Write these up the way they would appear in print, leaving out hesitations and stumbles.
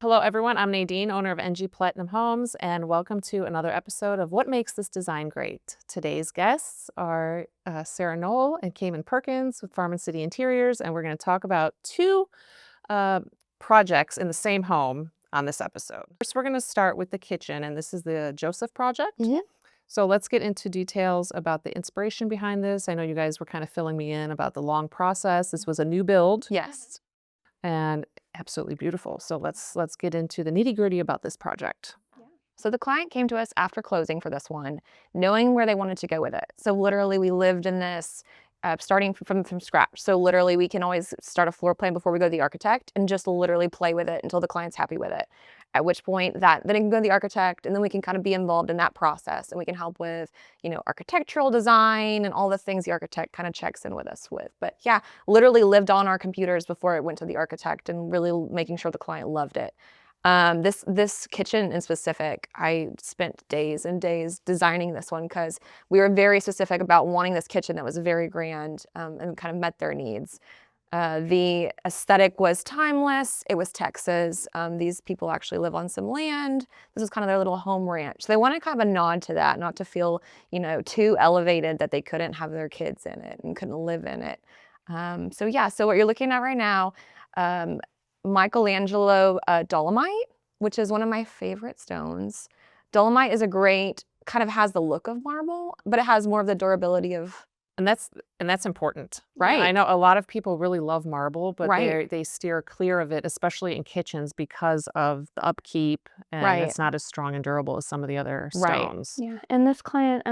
Hello, everyone. I'm Nadine, owner of NG Platinum Homes, and welcome to another episode of What Makes This Design Great. Today's guests are Sarah Knoll and Cayman Perkins with Farm and City Interiors, and we're going to talk about two projects in the same home on this episode. First, we're going to start with the kitchen, and this is the Joseph project. Mhm. So let's get into details about the inspiration behind this. I know you guys were kind of filling me in about the long process. This was a new build. Yes. And absolutely beautiful. So let's get into the nitty-gritty about this project. So the client came to us after closing for this one, knowing where they wanted to go with it. So literally we lived in this starting from scratch. So literally we can always start a floor plan before we go to the architect and just literally play with it until the client's happy with it. At which point then it can go to the architect, and then we can kind of be involved in that process, and we can help with, architectural design and all the things the architect kind of checks in with us with. But yeah, literally lived on our computers before it went to the architect and really making sure the client loved it. This kitchen in specific, I spent days and days designing this one because we were very specific about wanting this kitchen that was very grand and kind of met their needs. The aesthetic was timeless. It was Texas. These people actually live on some land. This was kind of their little home ranch. So they wanted kind of a nod to that, not to feel, too elevated that they couldn't have their kids in it and couldn't live in it. So what you're looking at right now, Michelangelo Dolomite, which is one of my favorite stones. Dolomite is a great, kind of has the look of marble, but it has more of the durability of. And that's important. Right. I know a lot of people really love marble, but Right. they steer clear of it, especially in kitchens, because of the upkeep, and Right. it's not as strong and durable as some of the other Right. stones. Yeah, and this client,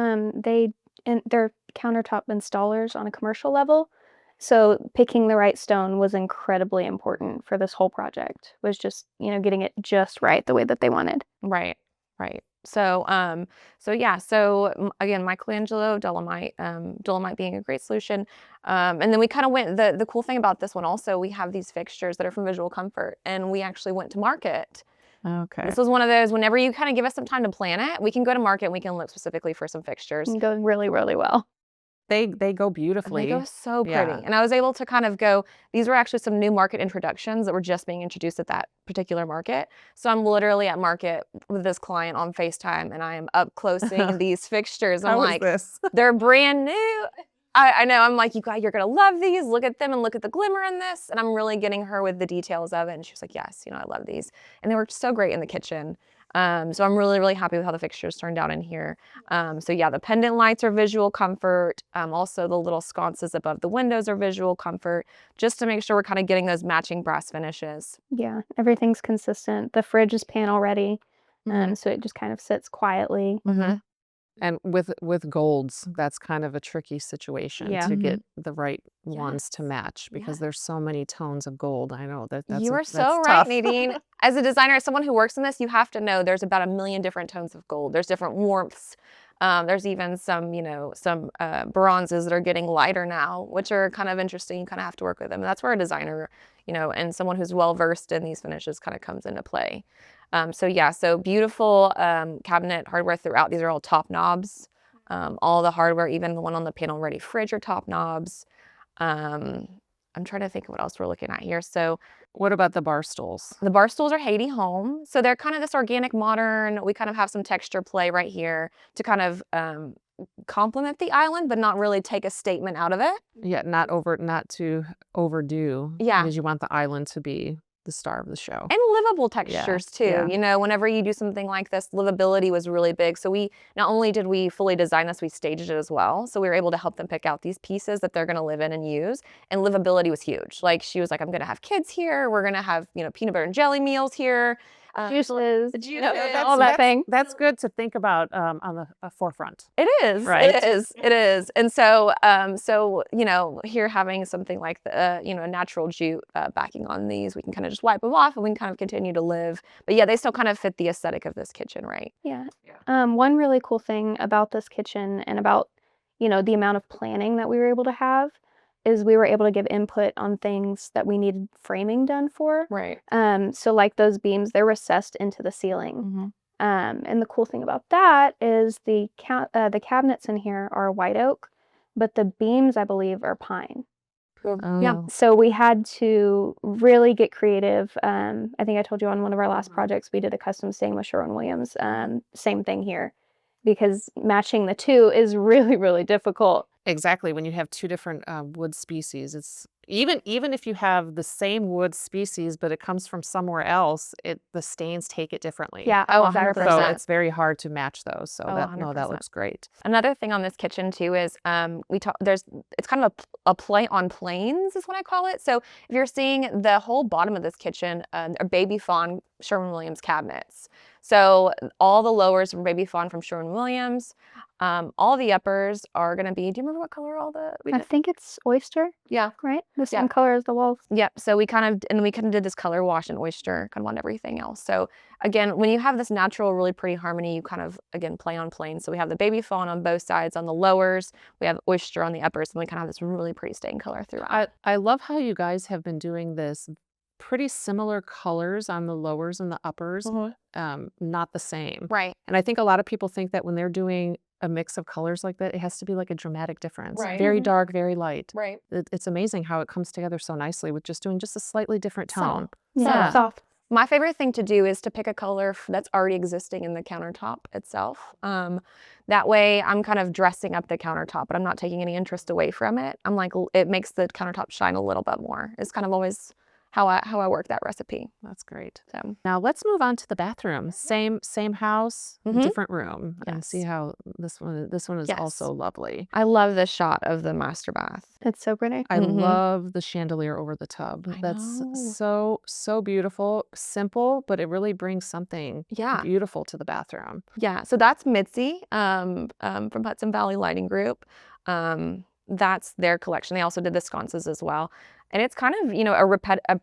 they're countertop installers on a commercial level, so picking the right stone was incredibly important for this whole project, was just, getting it just right the way that they wanted. Right. Right. So, again, Michelangelo Dolomite, Dolomite being a great solution. And then we kind of went, the cool thing about this one also, we have these fixtures that are from Visual Comfort, and we actually went to market. Okay. This was one of those, whenever you kind of give us some time to plan it, we can go to market and we can look specifically for some fixtures. And going really, really well. They go beautifully. They go so pretty. Yeah. And I was able to kind of go, these were actually some new market introductions that were just being introduced at that particular market. So I'm literally at market with this client on FaceTime, and I am up closing these fixtures. I'm How is like, this? they're brand new. I know. I'm like, you're going to love these. Look at them and look at the glimmer in this. And I'm really getting her with the details of it. And she was like, yes, I love these. And they were so great in the kitchen. So I'm really, really happy with how the fixtures turned out in here. The pendant lights are Visual Comfort. Also the little sconces above the windows are Visual Comfort, just to make sure we're kind of getting those matching brass finishes. Yeah, everything's consistent. The fridge is panel ready, so it just kind of sits quietly. Mm-hmm. And with golds, that's kind of a tricky situation Yeah. to get the right ones to match, because Yeah. there's so many tones of gold. I know that's You are that's so right, tough. Nadine. As a designer, as someone who works in this, you have to know there's about 1 million different tones of gold. There's different warmths. There's even some bronzes that are getting lighter now, which are kind of interesting. You kind of have to work with them. And that's where a designer, and someone who's well-versed in these finishes kind of comes into play. So beautiful cabinet hardware throughout. These are all top knobs. All the hardware, even the one on the panel-ready fridge, are top knobs. I'm trying to think of what else we're looking at here. So What about the bar stools? the bar stools are Haiti Home. So they're kind of this organic modern. We kind of have some texture play right here to kind of complement the island, but not really take a statement out of it. Yeah, not to overdo. Yeah. Because you want the island to be the star of the show. And livable textures too. yeah. Whenever you do something like this, livability was really big. So we not only did we fully design this, we staged it as well. So we were able to help them pick out these pieces that they're going to live in and use. And livability was huge. Like, she was like, I'm going to have kids here. We're going to have, peanut butter and jelly meals here. Juices, That's- all that thing. That's good to think about on the forefront. It is, Right. It is. And so, here having something like a natural jute backing on these, we can kind of just wipe them off and we can kind of continue to live. But yeah, they still kind of fit the aesthetic of this kitchen, right? Yeah. One really cool thing about this kitchen and about, the amount of planning that we were able to have is we were able to give input on things that we needed framing done for. Right. So like those beams, they're recessed into the ceiling. Mm-hmm. And the cool thing about that is the cabinets in here are white oak, but the beams, I believe, are pine. Yeah. Oh, So we had to really get creative. I think I told you on one of our last projects, we did a custom stain with Sherwin-Williams. Same thing here, because matching the two is really, really difficult. exactly. When you have two different wood species, it's even if you have the same wood species, but it comes from somewhere else, the stains take it differently. Yeah, Oh, 100%. So 100%. it's very hard to match those. So Oh, that no, that 100%. looks great. Another thing on this kitchen too is it's kind of a play on planes is what I call it. So if you're seeing the whole bottom of this kitchen are baby fawn Sherwin-Williams cabinets. So all the lowers from baby fawn from Sherwin-Williams. All the uppers are gonna be. Do you remember what color all the we I did? think it's oyster, Yeah. right? The Yeah. same color as the walls. Yep. So we kind of did this color wash and oyster kind of on everything else. So again, when you have this natural, really pretty harmony, you kind of again play on planes. So we have the baby fawn on both sides on the lowers, we have oyster on the uppers, and we kind of have this really pretty stain color throughout. I love how you guys have been doing this pretty similar colors on the lowers and the uppers, not the same. Right. And I think a lot of people think that when they're doing a mix of colors like that, it has to be like a dramatic difference. Right. Very Mhm. dark, very light. Right. It's amazing how it comes together so nicely with just doing just a slightly different tone. Yeah, soft. My favorite thing to do is to pick a color that's already existing in the countertop itself. That way I'm kind of dressing up the countertop, but I'm not taking any interest away from it. I'm like, it makes the countertop shine a little bit more. It's kind of always how I work that recipe. That's great. So Now let's move on to the bathroom. Same house, Mhm. different room, and see Yes. how this one is Yes. also lovely. I love this shot of the master bath. It's so pretty. I Mhm. love the chandelier over the tub. I That's know. so beautiful, simple, but it really brings something Yeah. beautiful to the bathroom. Yeah, so that's Mitzi from Hudson Valley Lighting Group. That's their collection. They also did the sconces as well. And it's kind of, a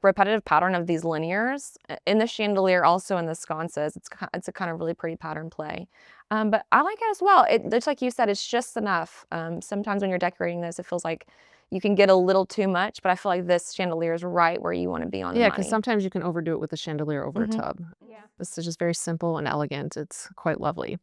repetitive pattern of these linears in the chandelier, also in the sconces. It's a kind of really pretty pattern play. But I like it as well. It's like you said, it's just enough. Sometimes when you're decorating this, it feels like you can get a little too much, but I feel like this chandelier is right where you want to be on the Yeah, money. because sometimes you can overdo it with the chandelier over a Mhm. tub. Yeah. This is just very simple and elegant. It's quite lovely.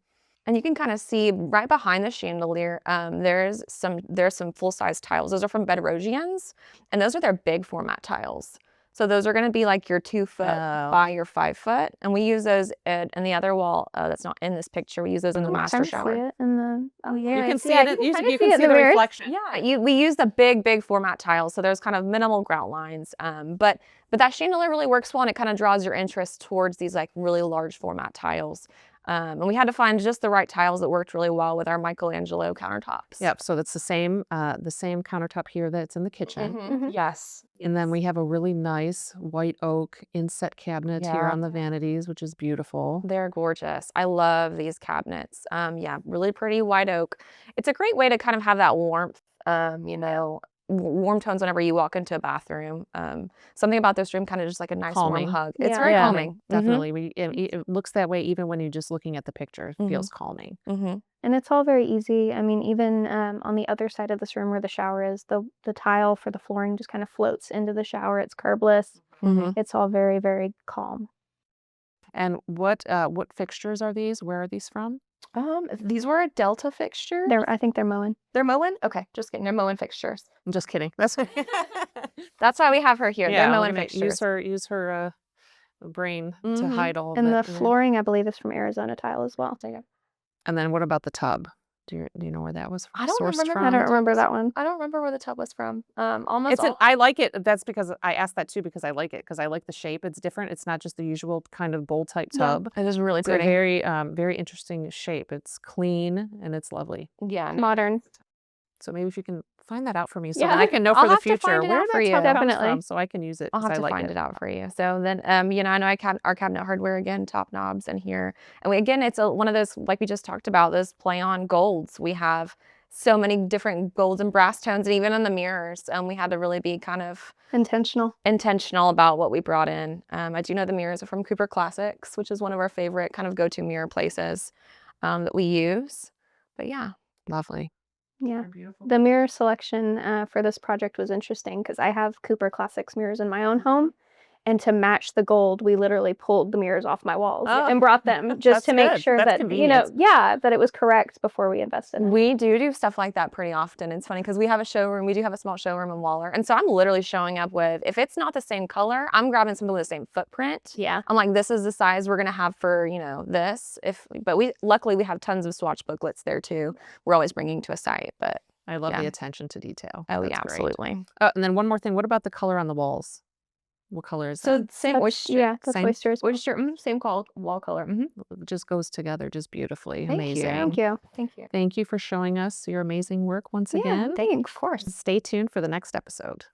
And you can kind of see right behind the chandelier, there's some full-size tiles. Those are from Bedrosians, and those are their big format tiles. So those are going to be like your 2 foot Oh. by your 5 foot, and we use those in the other wall. That's not in this picture. We use those in the Oh, master Kind of shower. see it in the. Oh yeah, You I can see see it. it. You You can can kinda see in the mirrors. reflection. Yeah, we use the big format tiles, so there's kind of minimal grout lines. But that chandelier really works well, and it kind of draws your interest towards these like really large format tiles. And we had to find just the right tiles that worked really well with our Michelangelo countertops. Yep. So that's the same countertop here that's in the kitchen. Mhm. Yes. And then we have a really nice white oak inset cabinet here Yeah. on the vanities, which is beautiful. They're gorgeous. I love these cabinets. Yeah, really pretty white oak. It's a great way to kind of have that warmth, warm tones whenever you walk into a bathroom. Something about this room kind of just like a nice Calming. warm hug. It's Yeah. very Yeah, calming. Mhm. Definitely. It looks that way even when you're just looking at the picture. It Mhm. feels calming. Mhm. And it's all very easy. I mean, even on the other side of this room where the shower is, the tile for the flooring just kind of floats into the shower. It's curbless. Mhm. It's all very, very calm. And what fixtures are these? Where are these from? These were a Delta fixture. I think they're Moen. They're Moen? Okay, just kidding. They're Moen fixtures. I'm just kidding. That's That's why we have her here. yeah. They're We're Moen gonna fixtures. use her brain to Mhm. hide all of And the it. Yeah. flooring, I believe, is from Arizona tile as well. There you go. And then what about the tub? Do you know where that was I don't sourced remember from? I don't tub remember was that one. I don't remember where the tub was from. Almost all. I like it. That's because I asked that too because I like it because I like the shape. It's different. It's not just the usual kind of bowl type tub. It is really It's a pretty. very interesting shape. It's clean and it's lovely. Yeah. Modern. So maybe if you can find that out for me so Yeah, that I can know I'll for the have to future find it where out for that you. tub comes Definitely. from so I can use it I'll because have I to like find it. it out for you. So then, I know our cabinet hardware again, top knobs in here, and again, it's one of those like we just talked about, those play on golds. We have so many different golds and brass tones, and even in the mirrors, we had to really be kind of Intentional. intentional about what we brought in. I do know the mirrors are from Cooper Classics, which is one of our favorite kind of go-to mirror places that we use. But yeah, Lovely. Yeah. They're beautiful. The mirror selection for this project was interesting because I have Cooper Classics mirrors in my own home. And to match the gold, we literally pulled the mirrors off my walls Oh, and brought them just that's to make good. sure That's that, convenient. that it was correct before we invested in it. We do stuff like that pretty often. It's funny because we have a showroom. We do have a small showroom in Waller. And so I'm literally showing up with, if it's not the same color, I'm grabbing something with the same footprint. Yeah. I'm like, this is the size we're going to have for, this. But luckily we have tons of swatch booklets there too. We're always bringing to a site, but I love yeah. the attention to detail. Oh That's yeah, great. absolutely. Oh, and then one more thing. What about the color on the walls? What color is that? So same oyster. Yeah, that's Same? oysters. Oyster, same wall color. It just goes together just beautifully. Thank you. Amazing. Thank you. Thank you. Thank you for showing us your amazing work once Yeah, again. thanks. Of course. Stay tuned for the next episode.